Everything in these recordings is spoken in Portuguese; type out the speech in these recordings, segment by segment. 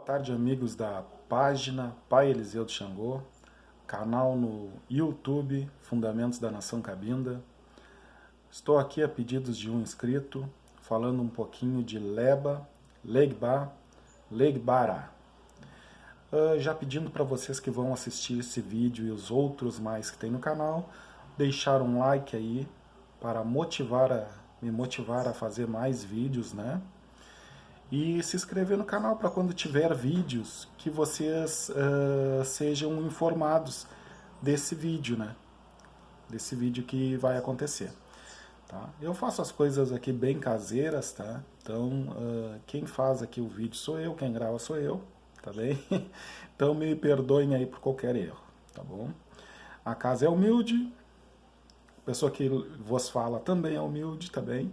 tarde, amigos da página Pai Eliseu de Xangô, canal no YouTube Fundamentos da Nação Cabinda. Estou aqui a pedidos de um inscrito, falando um pouquinho de Leba, Legba, Legbara. Já pedindo para vocês que vão assistir esse vídeo e os outros mais que tem no canal, deixar um like aí para me motivar a fazer mais vídeos, né? E se inscrever no canal para quando tiver vídeos que vocês sejam informados desse vídeo, né? Desse vídeo que vai acontecer. Tá? Eu faço as coisas aqui bem caseiras, tá? Então, quem faz aqui o vídeo sou eu, quem grava sou eu, tá bem? Então me perdoem aí por qualquer erro, tá bom? A casa é humilde, a pessoa que vos fala também é humilde, tá bem?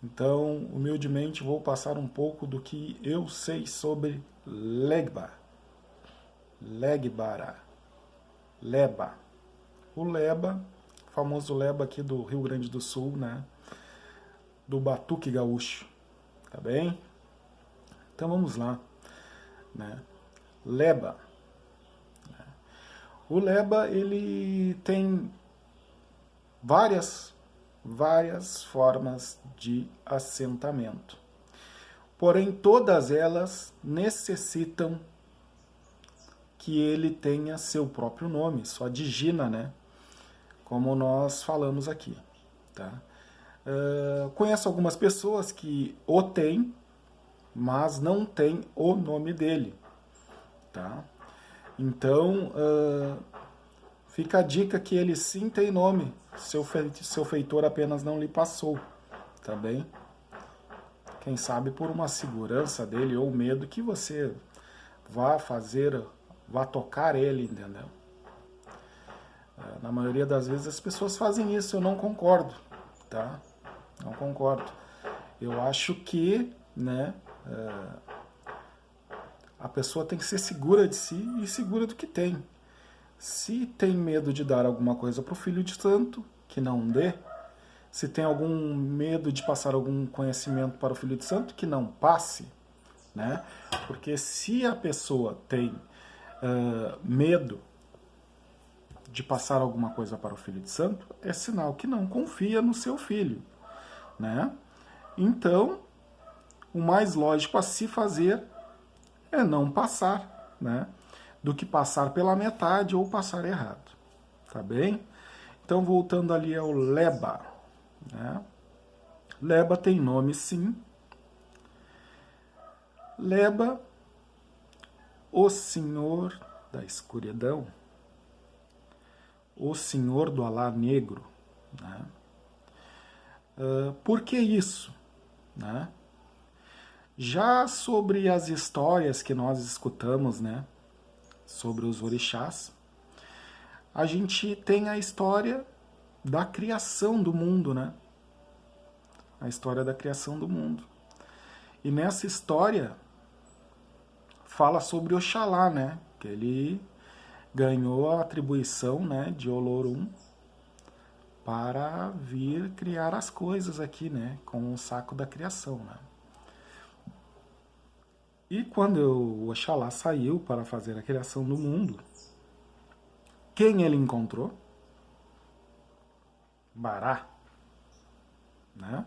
Então, humildemente, vou passar um pouco do que eu sei sobre Legba. Legbara. Leba. O Leba, famoso Leba aqui do Rio Grande do Sul, né? Do Batuque Gaúcho. Tá bem? Então vamos lá. Né? Leba. O Leba, ele tem várias formas de assentamento. Porém, todas elas necessitam que ele tenha seu próprio nome, sua digina, né? Como nós falamos aqui. Tá? Conheço algumas pessoas que o têm, mas não tem o nome dele. Tá? Então, fica a dica que ele sim tem nome, seu feitor apenas não lhe passou, tá bem? Quem sabe por uma segurança dele ou medo que você vá tocar ele, entendeu? Na maioria das vezes as pessoas fazem isso, eu não concordo, tá? Não concordo. Eu acho que, né, a pessoa tem que ser segura de si e segura do que tem. Se tem medo de dar alguma coisa para o filho de santo, que não dê. Se tem algum medo de passar algum conhecimento para o filho de santo, que não passe. Né? Porque se a pessoa tem medo de passar alguma coisa para o filho de santo, é sinal que não confia no seu filho. Né? Então, o mais lógico a se fazer é não passar, né? Do que passar pela metade ou passar errado, tá bem? Então, voltando ali ao Leba, né? Leba tem nome, sim. Leba, o Senhor da escuridão, o Senhor do Alá negro, né? Por que isso, né? Já sobre as histórias que nós escutamos, né? Sobre os orixás, a gente tem a história da criação do mundo, né? A história da criação do mundo. E nessa história fala sobre Oxalá, né? Que ele ganhou a atribuição, né, de Olorum para vir criar as coisas aqui, né? Com o saco da criação, né? E quando o Oxalá saiu para fazer a criação do mundo, quem ele encontrou? Bará, né?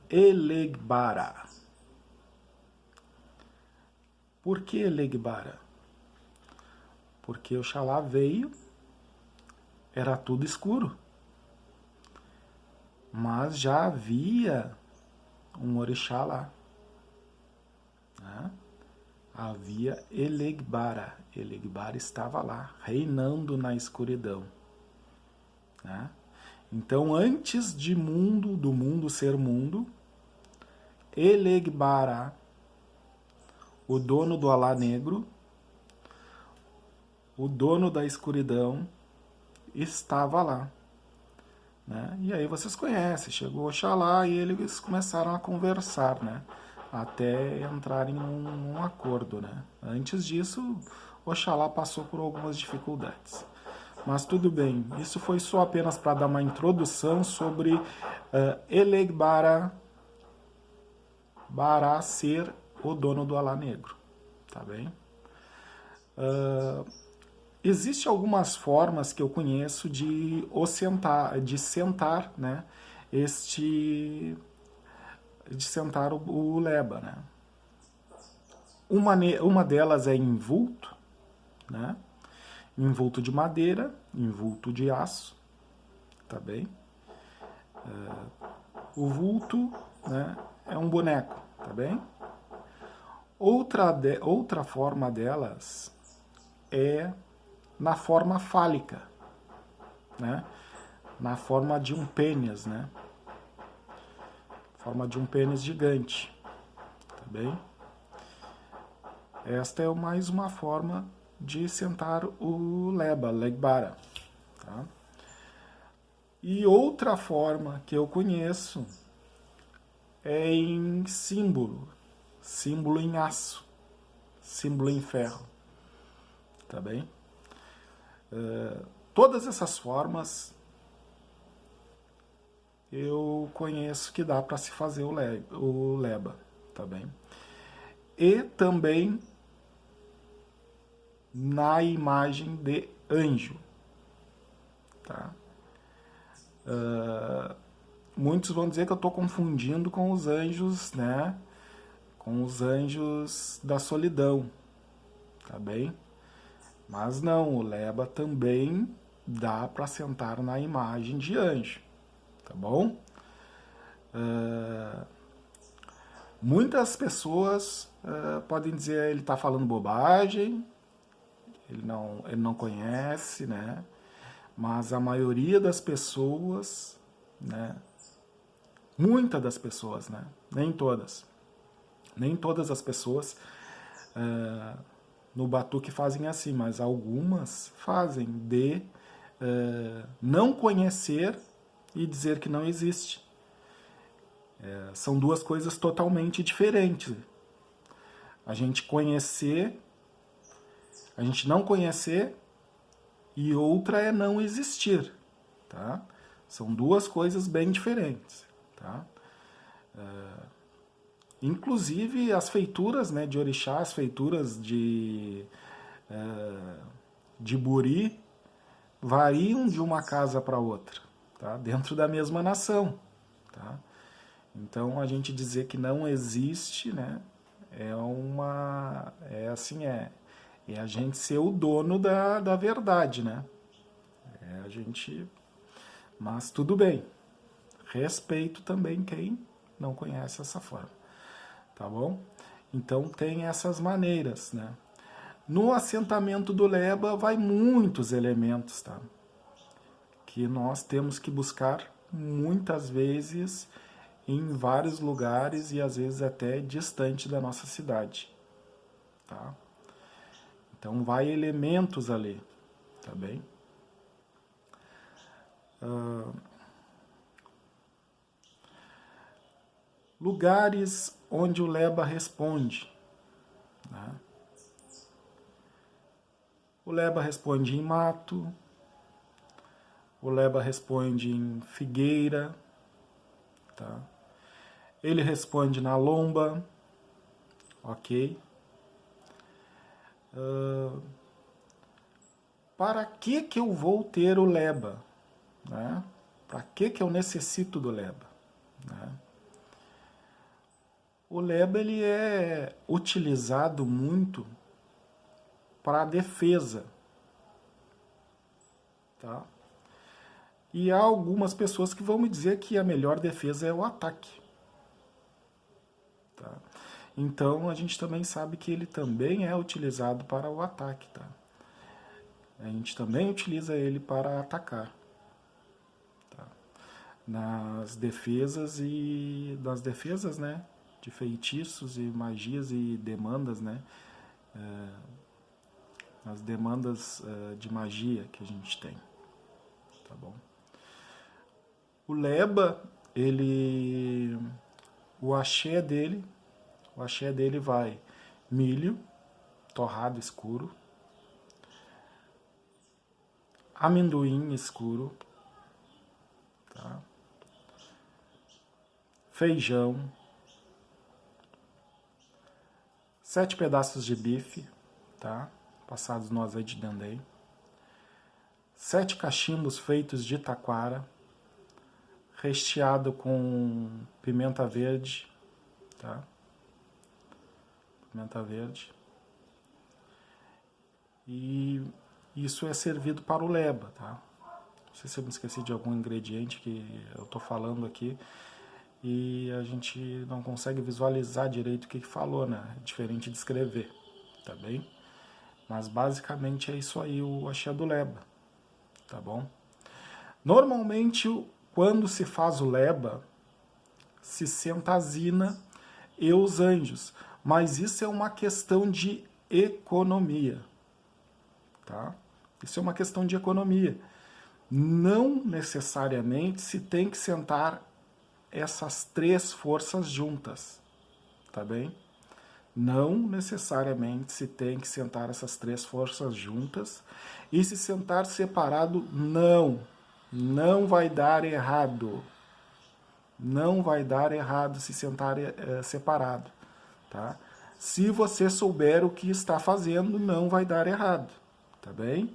Elegbara. Por que Elegbara? Porque Oxalá veio, era tudo escuro, mas já havia um orixá lá. Né? Havia Elegbara. Elegbara estava lá, reinando na escuridão. Né? Então, antes do mundo ser mundo, Elegbara, o dono do Alá negro, o dono da escuridão, estava lá. Né? E aí vocês conhecem, chegou Oxalá e eles começaram a conversar, né? Até entrarem num acordo, né? Antes disso, Oxalá passou por algumas dificuldades. Mas tudo bem, isso foi só apenas para dar uma introdução sobre Elegbara, Bará ser o dono do alá negro, tá bem? Existem algumas formas que eu conheço de sentar, né, de sentar o leba, né? Uma delas é invulto, né? Invulto de madeira, invulto de aço, tá bem? O vulto, né, é um boneco, tá bem? Outra forma delas é na forma fálica, né? Na forma de um pênis, né? Forma de um pênis gigante, tá bem? Esta é mais uma forma de sentar o leba, legbara, tá? E outra forma que eu conheço é em símbolo, símbolo em aço, símbolo em ferro, tá bem? Todas essas formas eu conheço que dá para se fazer o leba, tá bem? E também na imagem de anjo, tá? Muitos vão dizer que eu estou confundindo com os anjos, né? Com os anjos da solidão, tá bem? Mas não, o leba também dá para sentar na imagem de anjo, tá bom? Muitas pessoas podem dizer ele está falando bobagem, ele não conhece, né? Mas a maioria das pessoas, né? Muitas das pessoas, né? Nem todas as pessoas no batuque fazem assim, mas algumas fazem de não conhecer e dizer que não existe. São duas coisas totalmente diferentes. A gente conhecer, a gente não conhecer, e outra é não existir, tá? São duas coisas bem diferentes, tá? Inclusive as feituras, né, de orixá, as feituras de buri, variam de uma casa para outra, tá? Dentro da mesma nação, tá? Então a gente dizer que não existe, né, é a gente ser o dono da verdade, né? É a gente, mas tudo bem. Respeito também quem não conhece essa forma, tá bom? Então tem essas maneiras, né? No assentamento do leba vai muitos elementos, tá? Que nós temos que buscar muitas vezes em vários lugares e às vezes até distante da nossa cidade, tá? Então vai elementos ali, tá bem? Lugares onde o leba responde, né? O leba responde em mato, o leba responde em figueira, tá? Ele responde na lomba, ok? Para que eu vou ter o leba? Né? Para que eu necessito do leba? Né? O leba ele é utilizado muito para a defesa, tá? E há algumas pessoas que vão me dizer que a melhor defesa é o ataque, tá? Então a gente também sabe que ele também é utilizado para o ataque, tá? A gente também utiliza ele para atacar, tá? Nas defesas, né, de feitiços e magias e demandas, né? As demandas de magia que a gente tem, tá bom? O leba, o axé dele vai milho torrado escuro, amendoim escuro, tá? Feijão, 7 pedaços de bife, tá? Passados no azeite de dendê. 7 cachimbos feitos de taquara, recheado com pimenta verde, tá? Pimenta verde. E isso é servido para o leba, tá? Não sei se eu me esqueci de algum ingrediente que eu tô falando aqui e a gente não consegue visualizar direito o que falou, né? É diferente de escrever, tá bem? Mas basicamente é isso aí, o axé do leba, tá bom? Normalmente, quando se faz o leba, se senta a zina e os anjos, mas isso é uma questão de economia, tá? Isso é uma questão de economia. Não necessariamente se tem que sentar essas 3 forças juntas, tá bem? Não necessariamente se tem que sentar essas 3 forças juntas, e se sentar separado, não vai dar errado. Não vai dar errado se sentar separado, tá? Se você souber o que está fazendo, não vai dar errado, tá bem?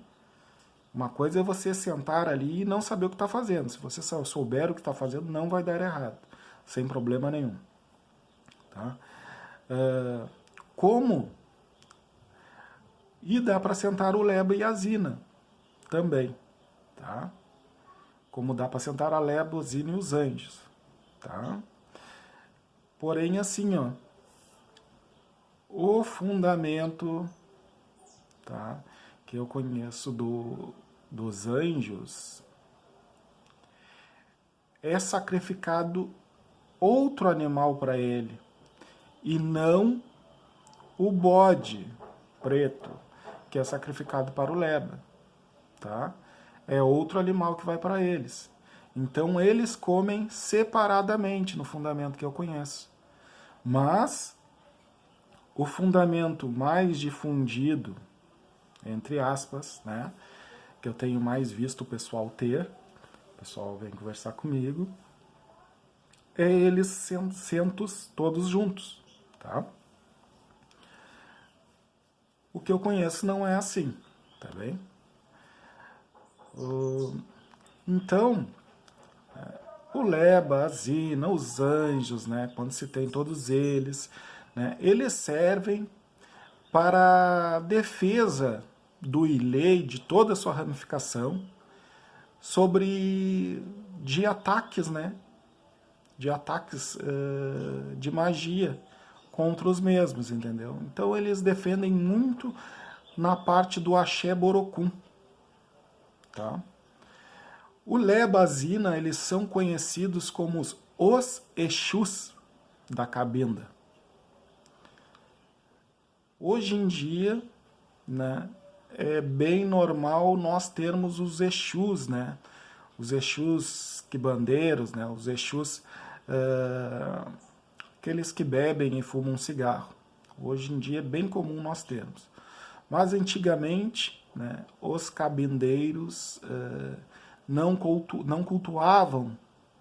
Uma coisa é você sentar ali e não saber o que está fazendo. Se você souber o que está fazendo, não vai dar errado, sem problema nenhum, tá? Como? E dá para sentar o leba e a zina também, tá? Como dá para sentar a leba, a zina e os anjos, tá? Porém, assim, ó, o fundamento, tá, que eu conheço dos anjos é sacrificado outro animal para ele e não o bode preto que é sacrificado para o leba, tá? É outro animal que vai para eles. Então eles comem separadamente no fundamento que eu conheço. Mas o fundamento mais difundido, entre aspas, né, que eu tenho mais visto o pessoal ter, o pessoal vem conversar comigo, é eles sentos todos juntos, tá? O que eu conheço não é assim, tá bem? Então, o leba, a zina, os anjos, né, quando se tem todos eles, né, eles servem para a defesa do ilê, de toda a sua ramificação, de ataques, né, de ataques de magia contra os mesmos, entendeu? Então eles defendem muito na parte do axé borocum, tá? O leba, a zina, eles são conhecidos como os exus da cabinda. Hoje em dia, né, é bem normal nós termos os exus, né? Os exus quibandeiros, né? Os exus aqueles que bebem e fumam cigarro. Hoje em dia é bem comum nós termos. Mas antigamente, né, os cabindeiros não cultuavam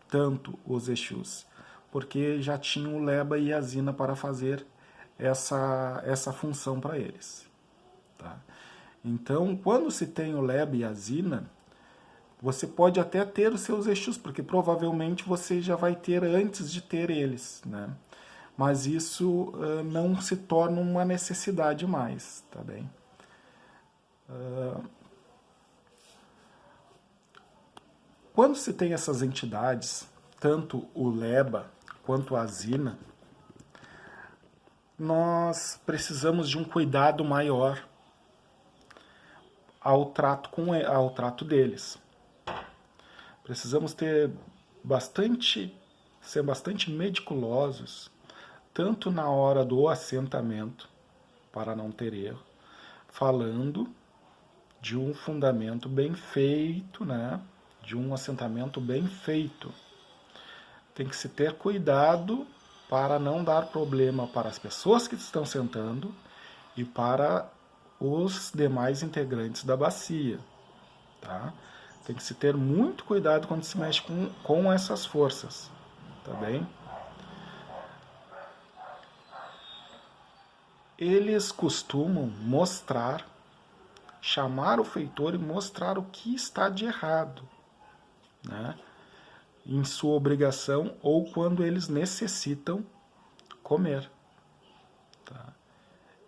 tanto os exus, porque já tinham o leba e a zina para fazer essa função para eles. Tá? Então, quando se tem o leba e a zina, você pode até ter os seus exus, porque provavelmente você já vai ter antes de ter eles, né? Mas isso não se torna uma necessidade mais, tá bem? Quando se tem essas entidades, tanto o leba quanto a zina, nós precisamos de um cuidado maior ao trato deles. Precisamos ser bastante meticulosos, tanto na hora do assentamento, para não ter erro, falando de um fundamento bem feito, né? De um assentamento bem feito. Tem que se ter cuidado para não dar problema para as pessoas que estão sentando e para os demais integrantes da bacia, tá? Tem que se ter muito cuidado quando se mexe com essas forças, tá bem? eles costumam mostrar, chamar o feitor e mostrar o que está de errado, né, em sua obrigação ou quando eles necessitam comer. Tá?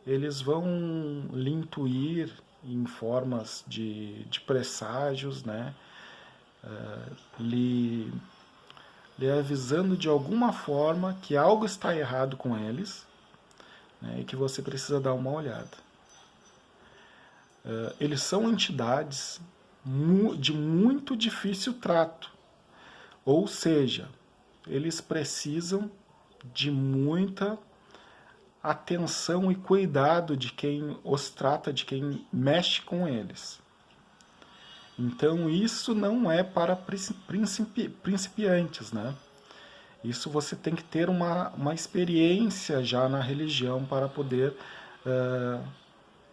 Eles vão lhe intuir em formas de presságios, né, lhe avisando de alguma forma que algo está errado com eles, né, e que você precisa dar uma olhada. Eles são entidades de muito difícil trato, ou seja, eles precisam de muita atenção e cuidado de quem os trata, de quem mexe com eles. Então isso não é para principiantes, né? Isso você tem que ter uma experiência já na religião para poder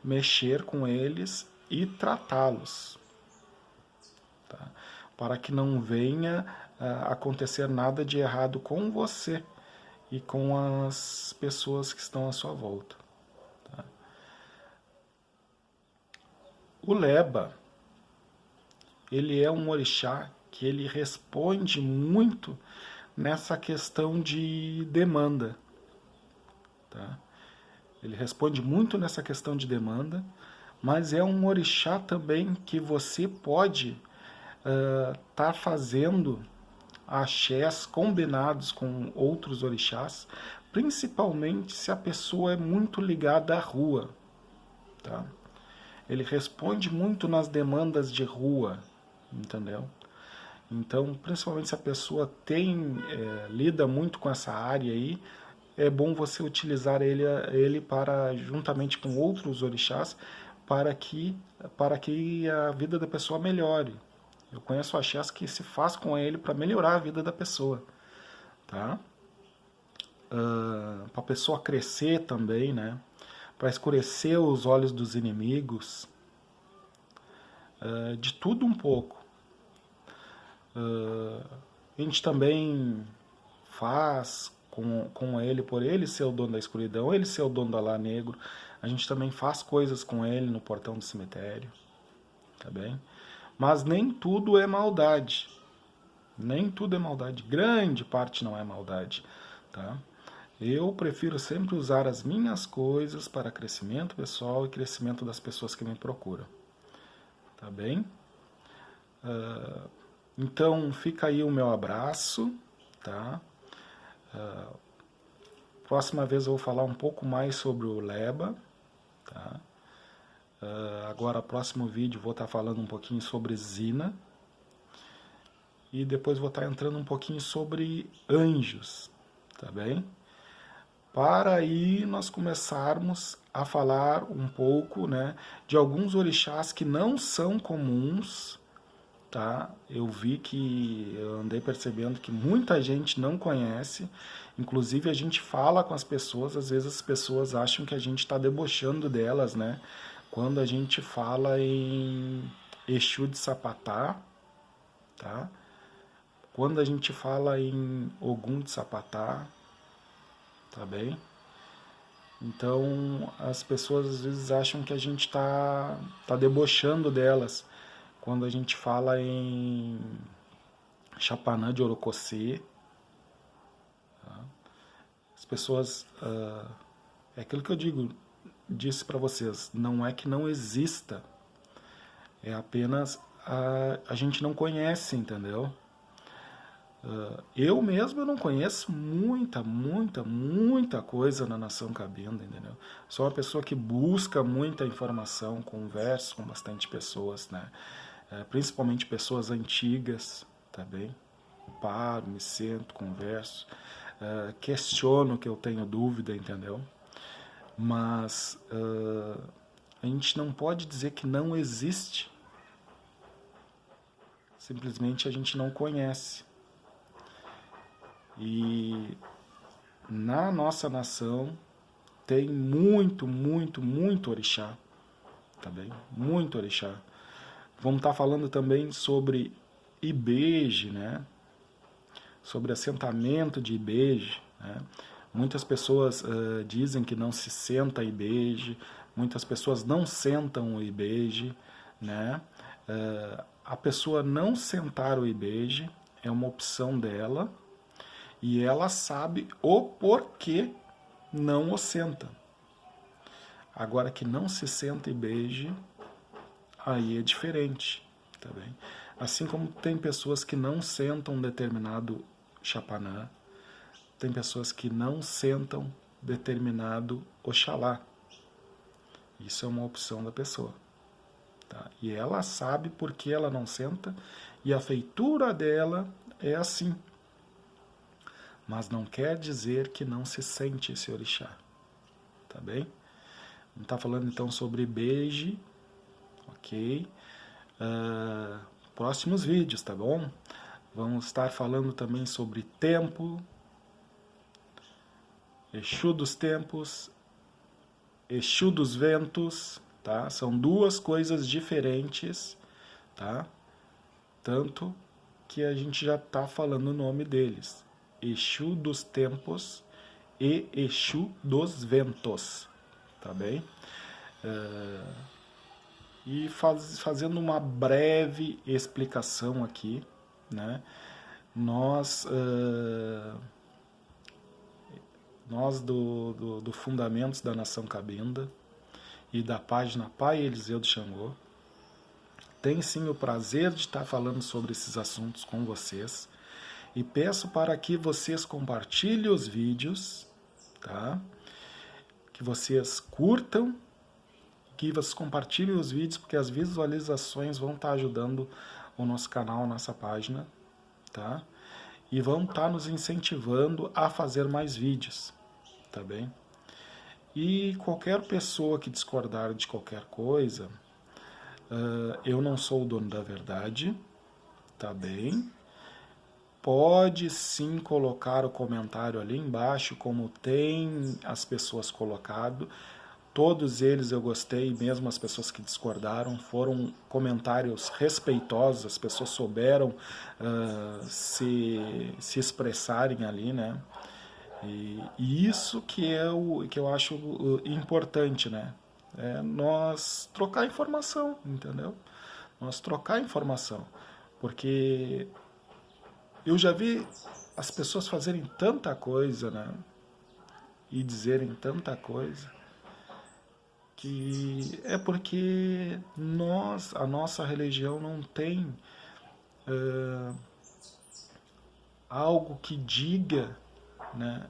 mexer com eles e tratá-los. Tá? Para que não venha acontecer nada de errado com você e com as pessoas que estão à sua volta. Tá? O Leba, ele é um orixá que ele responde muito nessa questão de demanda. Tá? Ele responde muito nessa questão de demanda, mas é um orixá também que você pode tá fazendo axés combinados com outros orixás, principalmente se a pessoa é muito ligada à rua. Tá? Ele responde muito nas demandas de rua, entendeu? Então, principalmente se a pessoa lida muito com essa área aí, é bom você utilizar ele para, juntamente com outros orixás, para que a vida da pessoa melhore. Eu conheço axés que se faz com ele para melhorar a vida da pessoa. Tá? Para a pessoa crescer também, né? Para escurecer os olhos dos inimigos. De tudo um pouco. A gente também faz com ele, por ele ser o dono da escuridão, ele ser o dono do alá negro, a gente também faz coisas com ele no portão do cemitério, tá bem? Mas nem tudo é maldade, nem tudo é maldade, grande parte não é maldade, tá? Eu prefiro sempre usar as minhas coisas para crescimento pessoal e crescimento das pessoas que me procuram, tá bem? Então fica aí o meu abraço, tá? Próxima vez eu vou falar um pouco mais sobre o Leba, tá? Agora, próximo vídeo, vou estar falando um pouquinho sobre Zina. E depois vou estar entrando um pouquinho sobre anjos, tá bem? Para aí nós começarmos a falar um pouco, né, de alguns orixás que não são comuns, tá? Eu andei percebendo que muita gente não conhece, inclusive a gente fala com as pessoas, às vezes as pessoas acham que a gente está debochando delas, né? Quando a gente fala em Exu de Sapatá, tá? Quando a gente fala em Ogum de Sapatá, tá bem? Então as pessoas às vezes acham que a gente tá debochando delas. Quando a gente fala em Chapanã de Orococê, tá? As pessoas... é aquilo que eu disse para vocês, não é que não exista, é apenas a gente não conhece, entendeu? Eu mesmo não conheço muita coisa na nação Cabinda, entendeu? Sou uma pessoa que busca muita informação, converso com bastante pessoas, né? Principalmente pessoas antigas, tá bem? Paro, me sento, converso, questiono que eu tenho dúvida, entendeu? Mas a gente não pode dizer que não existe. Simplesmente a gente não conhece. E na nossa nação tem muito orixá, tá bem? Muito orixá. Vamos estar falando também sobre Ibeje, né? Sobre assentamento de Ibeje, né? Muitas pessoas dizem que não se senta e beije, muitas pessoas não sentam e beije, né? A pessoa não sentar o ibeje é uma opção dela e ela sabe o porquê não o senta. Agora que não se senta e beije, aí é diferente, tá bem? Assim como tem pessoas que não sentam determinado chapanã, tem pessoas que não sentam determinado Oxalá. Isso é uma opção da pessoa. Tá? E ela sabe por que ela não senta e a feitura dela é assim. Mas não quer dizer que não se sente esse orixá. Tá bem? Não está falando então sobre beije, ok? Próximos vídeos, tá bom? Vamos estar falando também sobre tempo, Exu dos tempos, Exu dos ventos, tá? São duas coisas diferentes, tá? Tanto que a gente já está falando o nome deles. Exu dos tempos e Exu dos ventos, tá bem? E fazendo uma breve explicação aqui, né? Nós do Fundamentos da Nação Cabinda e da página Pai Eliseu de Xangô, tem sim o prazer de estar falando sobre esses assuntos com vocês e peço para que vocês compartilhem os vídeos, tá? Que vocês curtam, que vocês compartilhem os vídeos, porque as visualizações vão estar ajudando o nosso canal, a nossa página, tá? E vão estar nos incentivando a fazer mais vídeos, tá bem? E qualquer pessoa que discordar de qualquer coisa, eu não sou o dono da verdade, tá bem? Pode sim colocar o comentário ali embaixo, como tem as pessoas colocado. Todos eles eu gostei, mesmo as pessoas que discordaram, foram comentários respeitosos, as pessoas souberam se expressarem ali, né? E isso que eu acho importante, né? É nós trocar informação, entendeu? Nós trocar informação. Porque eu já vi as pessoas fazerem tanta coisa, né? E dizerem tanta coisa, que é porque a nossa religião não tem algo que diga, né,